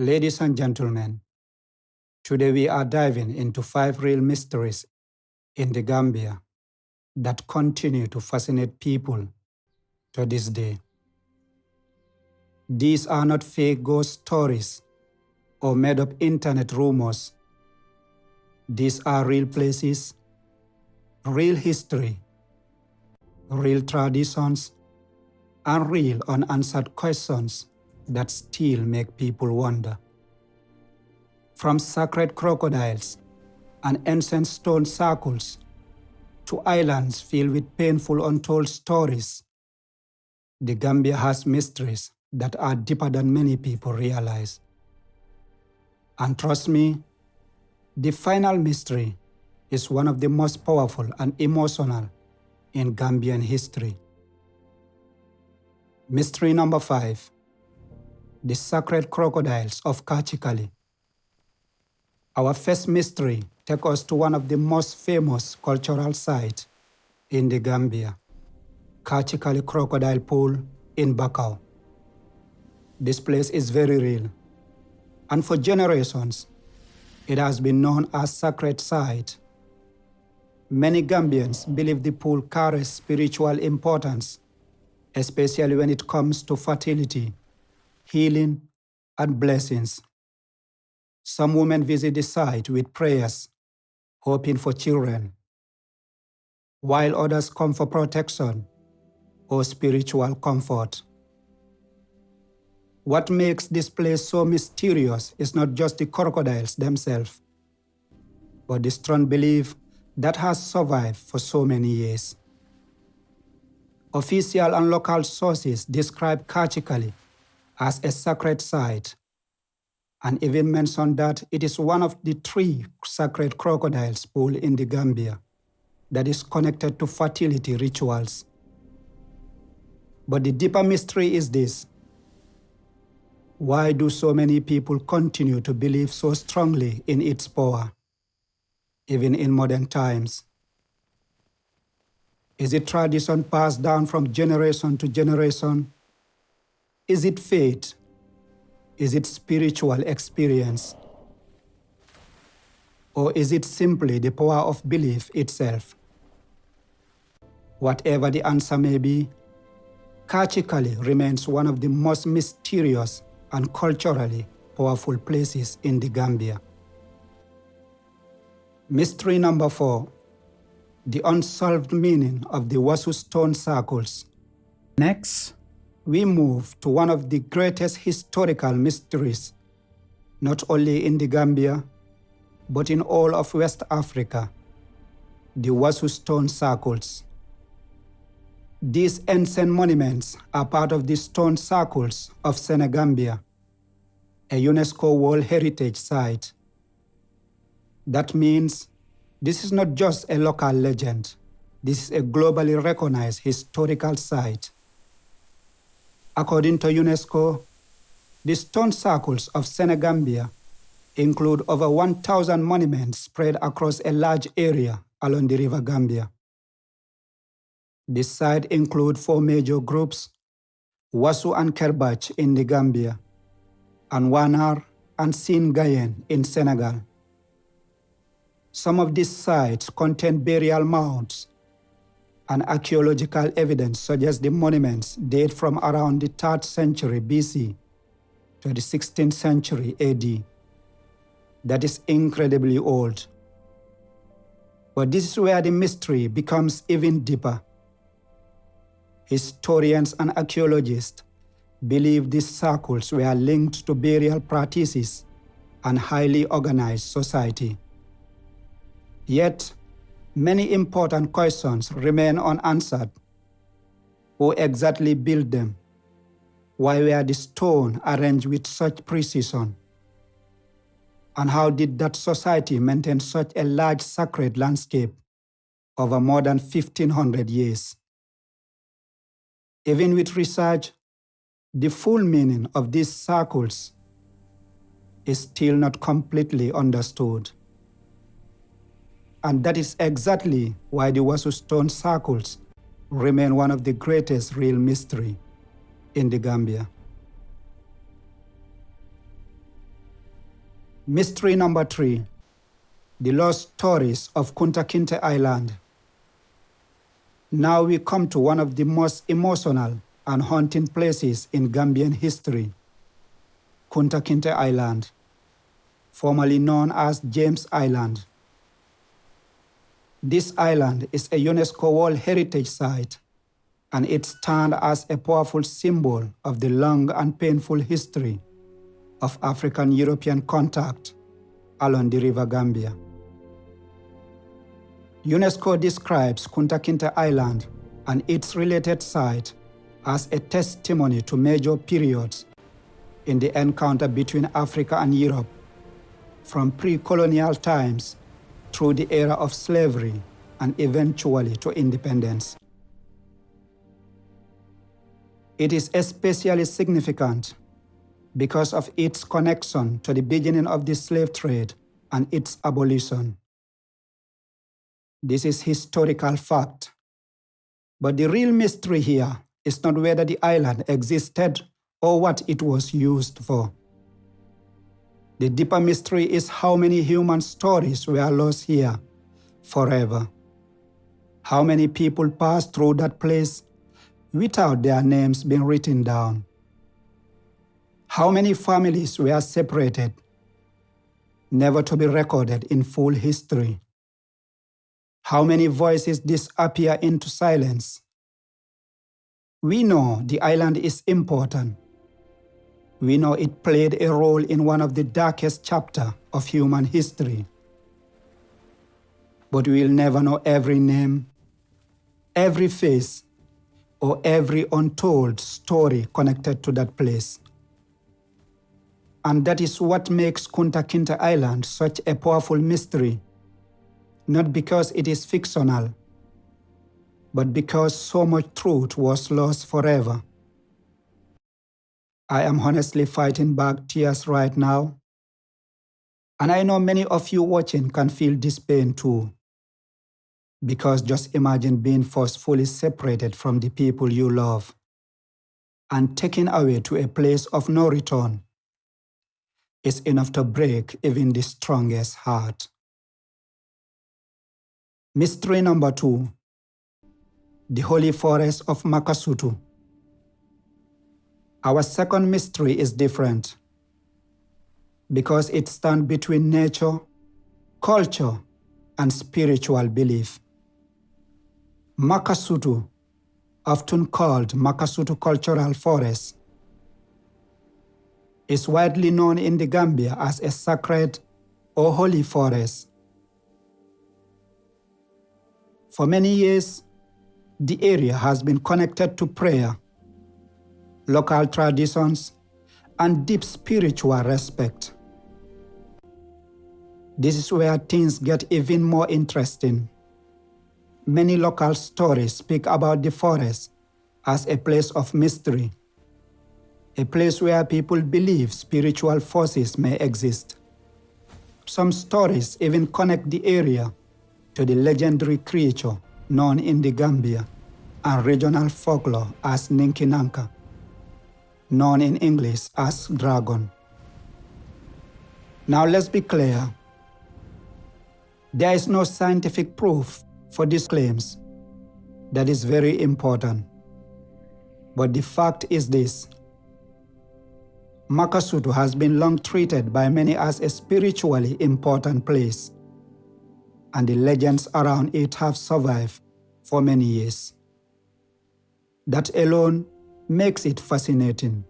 Ladies and gentlemen, today we are diving into 5 real mysteries in the Gambia that continue to fascinate people to this day. These are not fake ghost stories or made-up internet rumors. These are real places, real history, real traditions, and real unanswered questions that still make people wonder. From sacred crocodiles and ancient stone circles to islands filled with painful untold stories, the Gambia has mysteries that are deeper than many people realize. And trust me, the final mystery is one of the most powerful and emotional in Gambian history. Mystery number 5, the sacred crocodiles of Kachikally. Our first mystery takes us to one of the most famous cultural sites in the Gambia, Kachikally Crocodile Pool in Bakau. This place is very real, and for generations, it has been known as sacred site. Many Gambians believe the pool carries spiritual importance, especially when it comes to fertility, healing, and blessings. Some women visit the site with prayers, hoping for children, while others come for protection or spiritual comfort. What makes this place so mysterious is not just the crocodiles themselves, but the strong belief that has survived for so many years. Official and local sources describe Kachikally as a sacred site, and even mention that it is one of the 3 sacred crocodiles pool in the Gambia that is connected to fertility rituals. But the deeper mystery is this: why do so many people continue to believe so strongly in its power, even in modern times? Is it tradition passed down from generation to generation? Is it faith? Is it spiritual experience? Or is it simply the power of belief itself? Whatever the answer may be, Kachikally remains one of the most mysterious and culturally powerful places in the Gambia. Mystery number 4, the unsolved meaning of the Wassu Stone Circles. Next, we move to one of the greatest historical mysteries, not only in the Gambia, but in all of West Africa, the Wassu Stone Circles. These ancient monuments are part of the Stone Circles of Senegambia, a UNESCO World Heritage Site. That means this is not just a local legend, this is a globally recognized historical site. According to UNESCO, the Stone Circles of Senegambia include over 1,000 monuments spread across a large area along the River Gambia. This site includes 4 major groups: Wassu and Kerbach in the Gambia, and Wanar and Sin Gayen in Senegal. Some of these sites contain burial mounds, and archaeological evidence suggests the monuments date from around the 3rd century BC to the 16th century AD. That is incredibly old. But this is where the mystery becomes even deeper. Historians and archaeologists believe these circles were linked to burial practices and highly organized society. Yet, many important questions remain unanswered. Who exactly built them? Why were the stone arranged with such precision? And how did that society maintain such a large sacred landscape over more than 1,500 years? Even with research, the full meaning of these circles is still not completely understood. And that is exactly why the Wassu Stone Circles remain one of the greatest real mystery in the Gambia. Mystery number 3. The lost stories of Kunta Kinteh Island. Now we come to one of the most emotional and haunting places in Gambian history, Kunta Kinteh Island, formerly known as James Island. This island is a UNESCO World Heritage Site, and it stands as a powerful symbol of the long and painful history of African-European contact along the River Gambia. UNESCO describes Kunta Kinteh Island and its related site as a testimony to major periods in the encounter between Africa and Europe, from pre-colonial times through the era of slavery and eventually to independence. It is especially significant because of its connection to the beginning of the slave trade and its abolition. This is historical fact. But the real mystery here is not whether the island existed or what it was used for. The deeper mystery is how many human stories were lost here forever. How many people passed through that place without their names being written down. How many families were separated, never to be recorded in full history? How many voices disappear into silence? We know the island is important. We know it played a role in one of the darkest chapters of human history. But we'll never know every name, every face, or every untold story connected to that place. And that is what makes Kunta Kinteh Island such a powerful mystery, not because it is fictional, but because so much truth was lost forever. I am honestly fighting back tears right now, and I know many of you watching can feel this pain too, because just imagine being forcefully separated from the people you love and taken away to a place of no return. Is enough to break even the strongest heart. Mystery number 2. The Holy Forest of Makasutu. Our second mystery is different because it stands between nature, culture, and spiritual belief. Makasutu, often called Makasutu Cultural Forest, is widely known in the Gambia as a sacred or holy forest. For many years, the area has been connected to prayer, local traditions, and deep spiritual respect. This is where things get even more interesting. Many local stories speak about the forest as a place of mystery, a place where people believe spiritual forces may exist. Some stories even connect the area to the legendary creature known in the Gambia and regional folklore as Ninkinanka, known in English as dragon. Now let's be clear. There is no scientific proof for these claims. That is very important. But the fact is this: Makasutu has been long treated by many as a spiritually important place, and the legends around it have survived for many years. That alone makes it fascinating.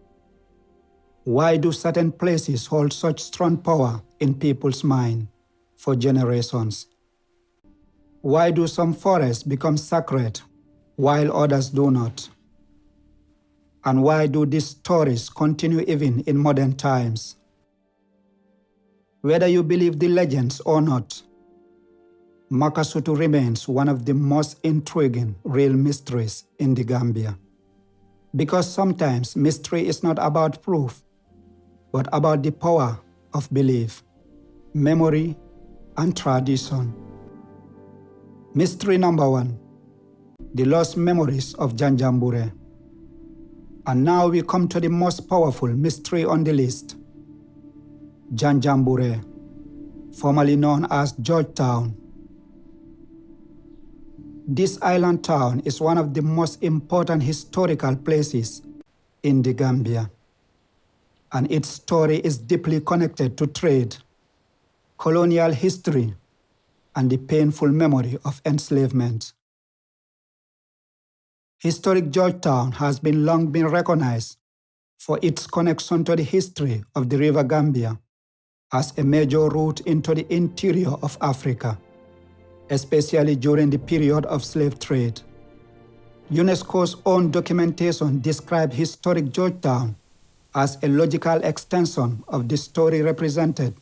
Why do certain places hold such strong power in people's mind for generations? Why do some forests become sacred while others do not? And why do these stories continue even in modern times? Whether you believe the legends or not, Makasutu remains one of the most intriguing real mysteries in the Gambia. Because sometimes mystery is not about proof, but about the power of belief, memory, and tradition. Mystery number 1. The lost memories of Janjanbureh. And now we come to the most powerful mystery on the list, Janjanbureh. formerly known as Georgetown. This island town is one of the most important historical places in the Gambia, and its story is deeply connected to trade, colonial history, and the painful memory of enslavement. Historic Georgetown has long been recognized for its connection to the history of the River Gambia as a major route into the interior of Africa, especially during the period of slave trade. UNESCO's own documentation describes historic Georgetown as a logical extension of the story represented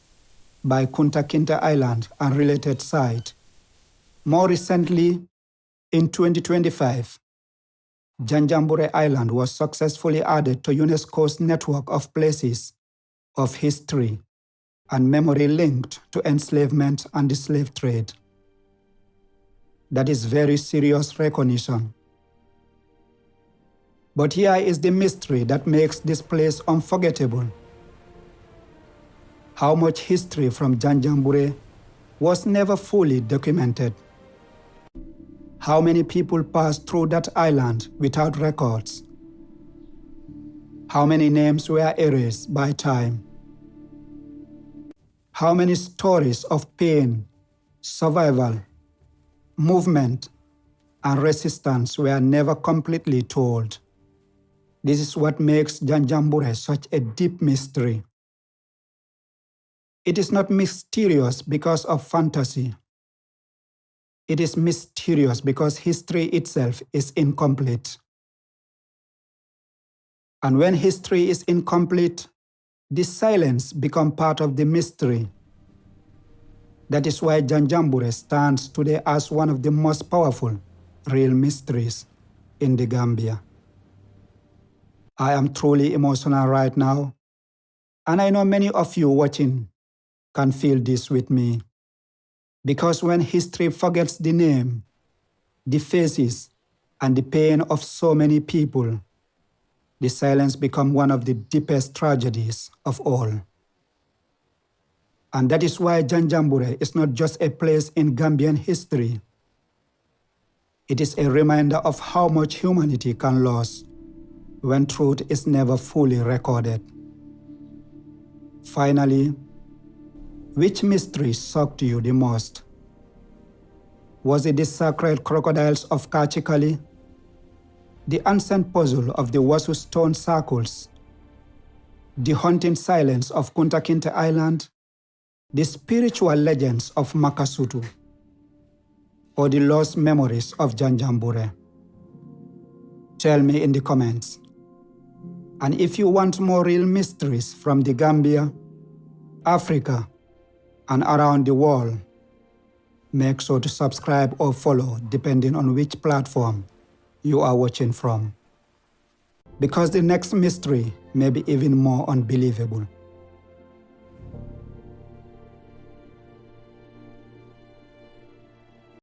by Kunta Kinteh Island and related sites. More recently, in 2025, Janjanbureh Island was successfully added to UNESCO's network of places of history and memory linked to enslavement and the slave trade. That is very serious recognition. But here is the mystery that makes this place unforgettable. How much history from Janjanbureh was never fully documented? How many people passed through that island without records? How many names were erased by time? How many stories of pain, survival, movement, and resistance were never completely told? This is what makes Janjanbureh such a deep mystery. It is not mysterious because of fantasy. It is mysterious because history itself is incomplete. And when history is incomplete, the silence becomes part of the mystery. That is why Janjanbureh stands today as one of the most powerful real mysteries in the Gambia. I am truly emotional right now, and I know many of you watching can feel this with me. Because when history forgets the name, the faces, and the pain of so many people, the silence becomes one of the deepest tragedies of all. And that is why Janjanbureh is not just a place in Gambian history. It is a reminder of how much humanity can lose when truth is never fully recorded. Finally, which mystery shocked you the most? Was it the sacred crocodiles of Kachikally, the ancient puzzle of the Wassu Stone Circles, the haunting silence of Kunta Kinteh Island, the spiritual legends of Makasutu, or the lost memories of Janjanbureh? Tell me in the comments. And if you want more real mysteries from the Gambia, Africa, and around the world, make sure to subscribe or follow depending on which platform you are watching from. Because the next mystery may be even more unbelievable.